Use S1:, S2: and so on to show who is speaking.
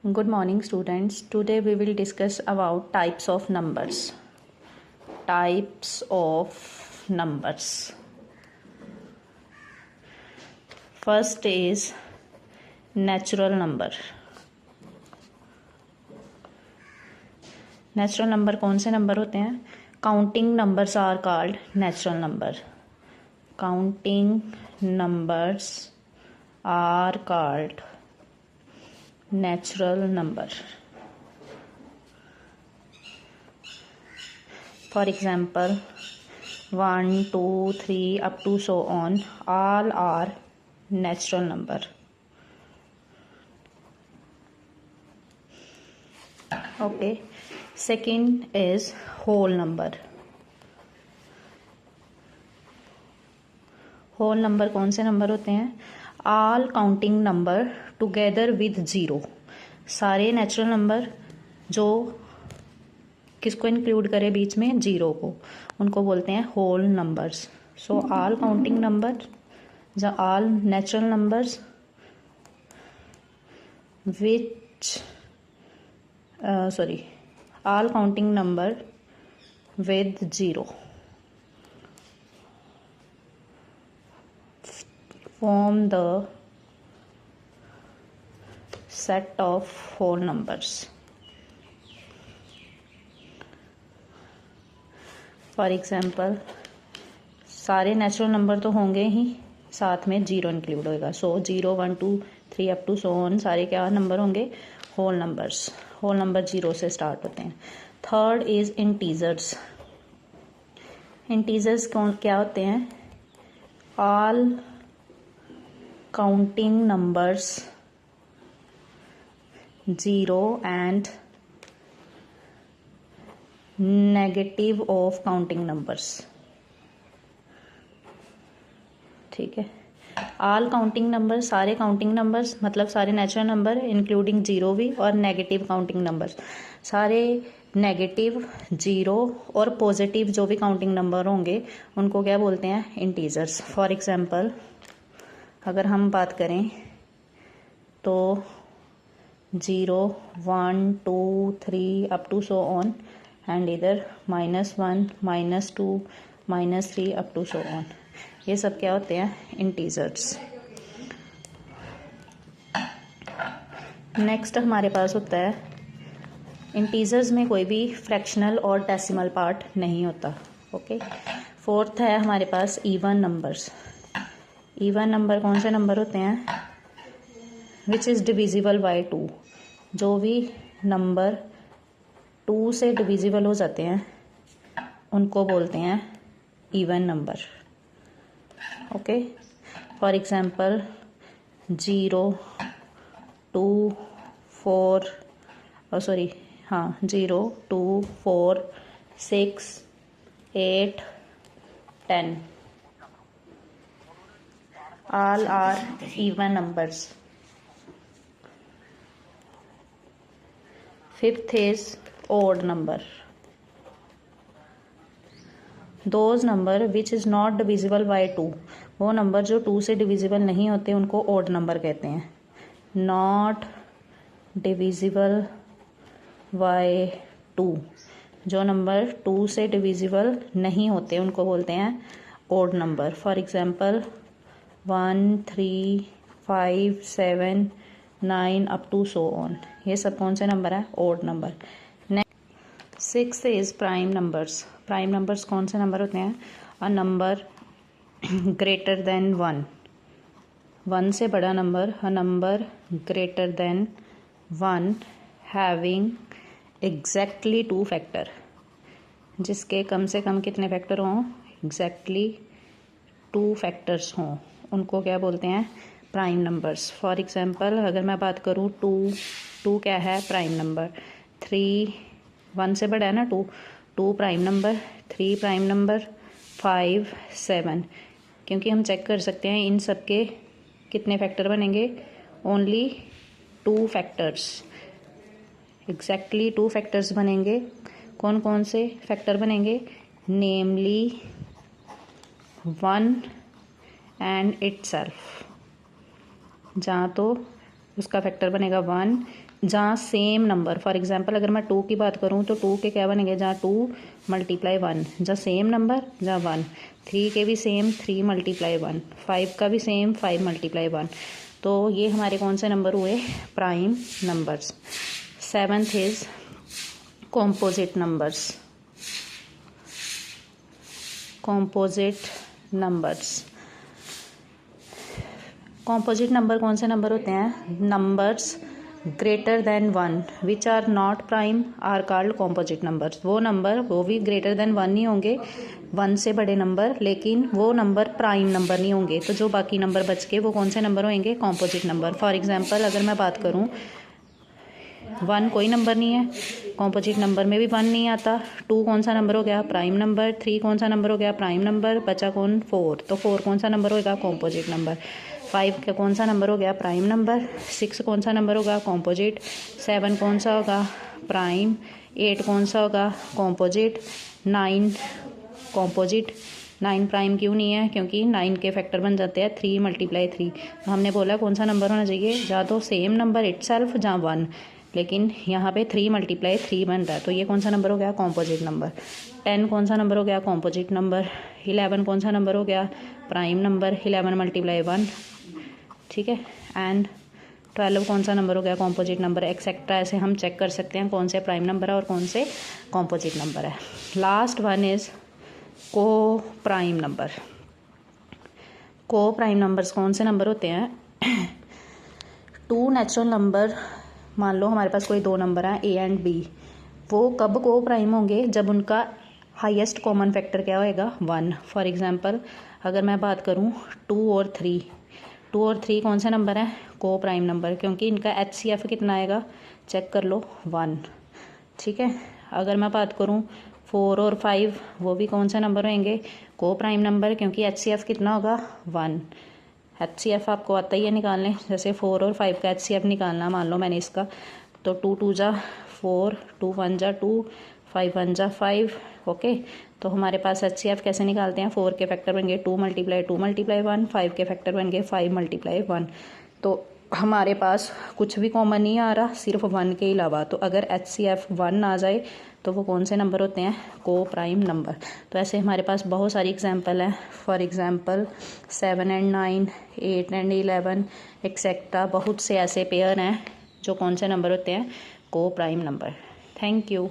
S1: Good morning students. Today we will discuss about types of numbers. Types of numbers. First is natural number. Natural number कौन से number होते हैं? Counting numbers are called natural number. Counting numbers are called natural number. For example, 1, 2, 3 up to so on, all are natural number. Okay. Second is whole number. Whole number कौन से number होते हैं? All counting number together with zero. सारे natural number जो किसको include करे बीच में? Zero को, उनको बोलते हैं whole numbers. So all counting number all natural numbers which all counting number with zero form the set of whole numbers. For example, सारे नेचुरल नंबर तो होंगे ही, साथ में जीरो इंक्लूड होएगा. So 0, 1, 2, 3 up to so on सारे क्या number होंगे? Whole numbers. Whole number zero से स्टार्ट होते हैं. Third is integers. इंटीजर्स कौन क्या होते हैं? All counting numbers zero and negative of counting numbers. ठीक है. ऑल काउंटिंग नंबर सारे काउंटिंग नंबर्स मतलब सारे नेचुरल नंबर इंक्लूडिंग जीरो भी, और नेगेटिव काउंटिंग नंबर्स सारे नेगेटिव, जीरो और पॉजिटिव जो भी काउंटिंग नंबर होंगे उनको क्या बोलते हैं? इंटीजर्स. फॉर एग्जांपल अगर हम बात करें तो 0, 1, 2, 3 up to so on and इधर -1, -2, -3 अप टू सो ऑन, ये सब क्या होते हैं? इंटीजर्स. नेक्स्ट हमारे पास होता है इंटीजर्स में कोई भी फ्रैक्शनल और डेसिमल पार्ट नहीं होता. ओके. फोर्थ है हमारे पास इवन नंबर्स. इवन नंबर कौन से नंबर होते हैं? Which is divisible by 2. जो भी नंबर 2 से डिविजिबल हो जाते हैं उनको बोलते हैं even number. Okay. For example 0, 2, 4 0, 2, 4, 6, 8, 10 all are even numbers. Fifth is odd number. Those number which is not divisible by 2. वो नंबर जो 2 से डिविजिबल नहीं होते उनको ओड नंबर कहते हैं. Not divisible by 2. जो नंबर 2 से डिविजिबल नहीं होते उनको बोलते हैं odd number. For example 1, 3, 5, 7, 9 up to so on, ये सब कौन से नंबर है? Odd number. Sixth is prime numbers. Prime numbers कौन से नंबर होते हैं? A number greater than 1. 1 से बड़ा number. A number greater than 1 having exactly 2 factor. जिसके कम से कम कितने फैक्टर हों? एग्जैक्टली 2 फैक्टर्स हों, उनको क्या बोलते हैं? Prime numbers. फॉर एग्जांपल अगर मैं बात करूँ 2 क्या है? Prime number. 3 1 से बड़ा है ना 2 प्राइम नंबर. 3 prime number. 5, 7. क्योंकि हम चेक कर सकते हैं इन सब के कितने फैक्टर बनेंगे? Only 2 factors. एग्जैक्टली 2 फैक्टर्स बनेंगे. कौन कौन से फैक्टर बनेंगे? नेमली 1 एंड इटसेल्फ. जहाँ तो उसका फैक्टर बनेगा 1, जहाँ सेम नंबर, फॉर एग्जांपल अगर मैं 2 की बात करूँ तो 2 के क्या बनेंगे, जहाँ 2 मल्टीप्लाई 1, जहाँ सेम नंबर जहाँ 1, 3 के भी सेम 3 मल्टीप्लाई 1, 5 का भी सेम 5 मल्टीप्लाई 1। तो ये हमारे कौन से नंबर हुए, prime numbers. 7th is composite numbers. Composite numbers, composite number कौन से नंबर होते हैं, numbers greater than 1 which are not prime are called composite numbers. वो नंबर वो भी ग्रेटर देन 1 ही होंगे, 1 से बड़े नंबर, लेकिन वो नंबर प्राइम नंबर नहीं होंगे। तो जो बाकी नंबर बच के वो कौन से नंबर होंगे, कॉम्पोजिट नंबर। फॉर एग्जांपल अगर मैं बात करूँ 1 कोई नंबर नहीं है, कॉम्पोजिट नंबर में भी 1 नहीं आता। 2 कौन सा नंबर हो गया, प्राइम नंबर। 3 कौन सा नंबर हो गया, प्राइम नंबर। बचा कौन, 4, तो 4 कौन सा नंबर होगा, कॉम्पोजिट नंबर। 5 का कौन सा नंबर हो गया, प्राइम नंबर। 6 कौन सा नंबर होगा, कॉम्पोजिट। 7 कौन सा होगा, प्राइम। 8 कौन सा होगा, कॉम्पोजिट। 9 कॉम्पोजिट। 9 प्राइम क्यों नहीं है, क्योंकि 9 के फैक्टर बन जाते हैं 3 मल्टीप्लाई 3। तो हमने बोला कौन सा नंबर होना चाहिए, जहाँ तो सेम नंबर इटसेल्फ जहाँ 1, लेकिन यहाँ पे 3 मल्टीप्लाई 3 बन रहा है, तो ये कौन सा नंबर हो गया, कॉम्पोजिट नंबर। 10 कौन सा नंबर हो गया, कॉम्पोजिट नंबर। 11 कौन सा नंबर हो गया, प्राइम नंबर। 11 मल्टीप्लाई 1, ठीक है। एंड 12 कौन सा नंबर हो गया, कॉम्पोजिट नंबर। एक्सेट्रा ऐसे हम चेक कर सकते हैं कौन से प्राइम नंबर है और कौन से कॉम्पोजिट नंबर है। लास्ट वन इज को प्राइम नंबर। को प्राइम नंबर्स कौन से नंबर होते हैं, 2 नेचुरल नंबर, मान लो हमारे पास कोई 2 नंबर हैं ए एंड बी, वो कब को प्राइम होंगे, जब उनका हाईएस्ट कॉमन फैक्टर क्या होएगा, 1। फॉर एग्जांपल अगर मैं बात करूँ 2 और 3, 2 और 3 कौन से नंबर हैं, को प्राइम नंबर, क्योंकि इनका HCF कितना आएगा, चेक कर लो, 1, ठीक है। अगर मैं बात करूँ 4 और 5, वो भी कौन से नंबर होंगे, को प्राइम नंबर, क्योंकि HCF कितना होगा, 1। HCF आपको आता ही है निकालने, जैसे 4 और 5 का HCF निकालना, मान लो मैंने इसका, तो 2 2 जा 4, 2 1 जा 2, 5 1 जा 5, ओके। तो हमारे पास HCF कैसे निकालते हैं, 4 के फैक्टर बन गए 2 मल्टीप्लाई 2 मल्टीप्लाई 1, 5 के फैक्टर बन गए 5 मल्टीप्लाई 1। तो हमारे पास कुछ भी कॉमन नहीं आ रहा, सिर्फ 1 के अलावा। तो अगर HCF 1 आ जाए तो वो कौन से नंबर होते हैं, को प्राइम नंबर। तो ऐसे हमारे पास बहुत सारी एग्जांपल हैं, for example 7 and 9, 8 and 11 etcetera, बहुत से ऐसे पेयर हैं जो कौन से नंबर होते हैं, को प्राइम नंबर। Thank you.